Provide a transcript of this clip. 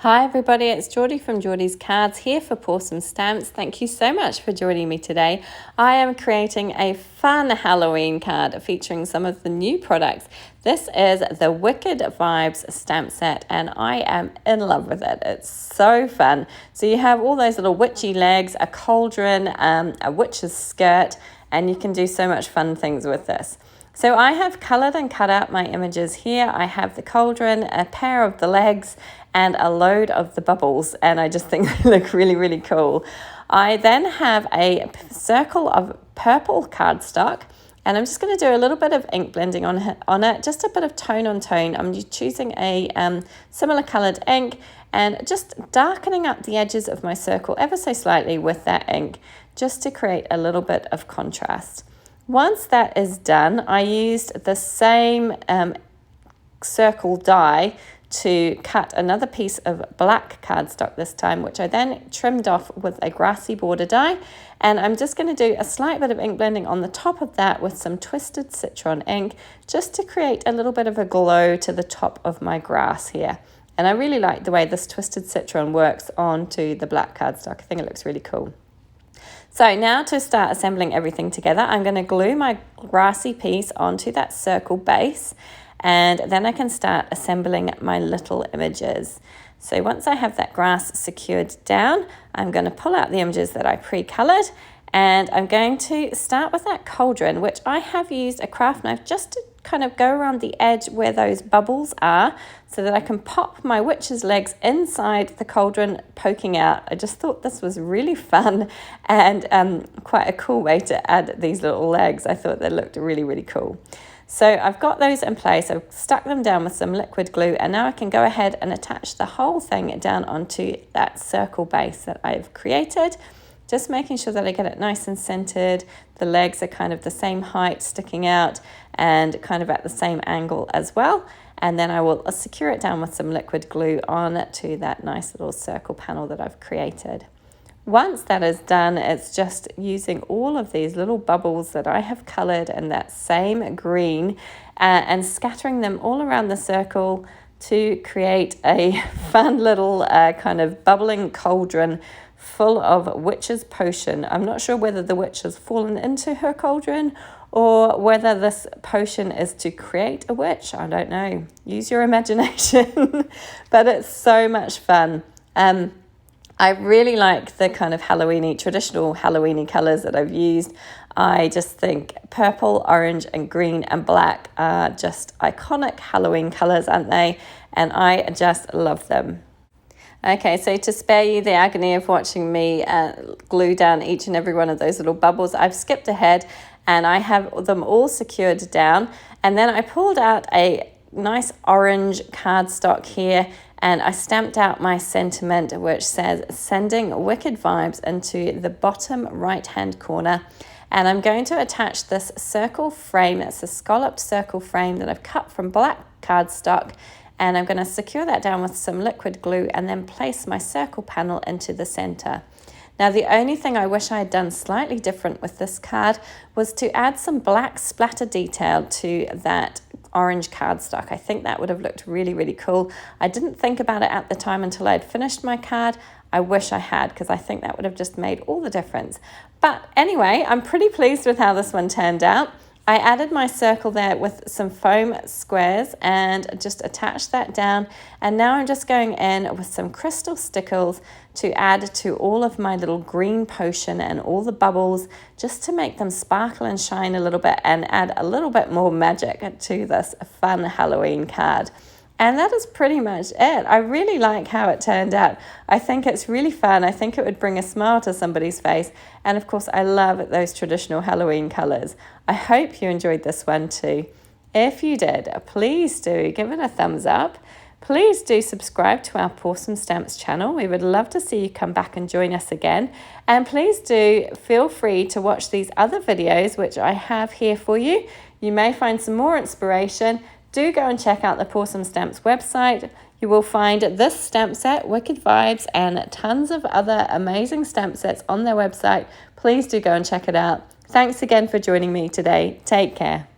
Hi everybody, it's Geordie from Geordie's Cards here for Pawsome Stamps. Thank you so much for joining me today. I am creating a fun Halloween card featuring some of the new products. This is the Wicked Vibes stamp set and I am in love with it. It's so fun. So you have all those little witchy legs, a cauldron, a witch's skirt, and you can do so much fun things with this. So I have coloured and cut out my images here. I have the cauldron, a pair of the legs, and a load of the bubbles, and I just think they look really, really cool. I then have a circle of purple cardstock, and I'm just going to do a little bit of ink blending on it, just a bit of tone on tone. I'm choosing a similar coloured ink and just darkening up the edges of my circle ever so slightly with that ink, just to create a little bit of contrast. Once that is done, I used the same circle die to cut another piece of black cardstock this time, which I then trimmed off with a grassy border die. And I'm just going to do a slight bit of ink blending on the top of that with some Twisted Citron ink, just to create a little bit of a glow to the top of my grass here. And I really like the way this Twisted Citron works onto the black cardstock. I think it looks really cool. So now to start assembling everything together, I'm going to glue my grassy piece onto that circle base, and then I can start assembling my little images. So once I have that grass secured down, I'm going to pull out the images that I pre-colored, and I'm going to start with that cauldron, which I have used a craft knife just to kind of go around the edge where those bubbles are, so that I can pop my witch's legs inside the cauldron poking out. I just thought this was really fun and quite a cool way to add these little legs. I thought they looked really, really cool. So I've got those in place. I've stuck them down with some liquid glue, and now I can go ahead and attach the whole thing down onto that circle base that I've created. Just making sure that I get it nice and centered. The legs are kind of the same height sticking out and kind of at the same angle as well. And then I will secure it down with some liquid glue on to that nice little circle panel that I've created. Once that is done, it's just using all of these little bubbles that I have colored in that same green and scattering them all around the circle to create a fun little kind of bubbling cauldron full of witch's potion. I'm not sure whether the witch has fallen into her cauldron or whether this potion is to create a witch. I don't know. Use your imagination. But it's so much fun. I really like the kind of traditional Halloweeny colours that I've used. I just think purple, orange and green and black are just iconic Halloween colours, aren't they? And I just love them. Okay, so to spare you the agony of watching me glue down each and every one of those little bubbles, I've skipped ahead and I have them all secured down. And then I pulled out a nice orange cardstock here and I stamped out my sentiment, which says sending wicked vibes, into the bottom right hand corner. And I'm going to attach this circle frame. It's a scalloped circle frame that I've cut from black cardstock. And I'm going to secure that down with some liquid glue and then place my circle panel into the center. Now, the only thing I wish I had done slightly different with this card was to add some black splatter detail to that orange cardstock. I think that would have looked really, really cool. I didn't think about it at the time until I'd finished my card. I wish I had, because I think that would have just made all the difference. But anyway, I'm pretty pleased with how this one turned out. I added my circle there with some foam squares and just attached that down. And now I'm just going in with some crystal stickles to add to all of my little green potion and all the bubbles, just to make them sparkle and shine a little bit and add a little bit more magic to this fun Halloween card. And that is pretty much it. I really like how it turned out. I think it's really fun. I think it would bring a smile to somebody's face. And of course, I love those traditional Halloween colours. I hope you enjoyed this one too. If you did, please do give it a thumbs up. Please do subscribe to our Pawsome Stamps channel. We would love to see you come back and join us again. And please do feel free to watch these other videos which I have here for you. You may find some more inspiration. Do go and check out the Pawsome Stamps website. You will find this stamp set, Wicked Vibes, and tons of other amazing stamp sets on their website. Please do go and check it out. Thanks again for joining me today. Take care.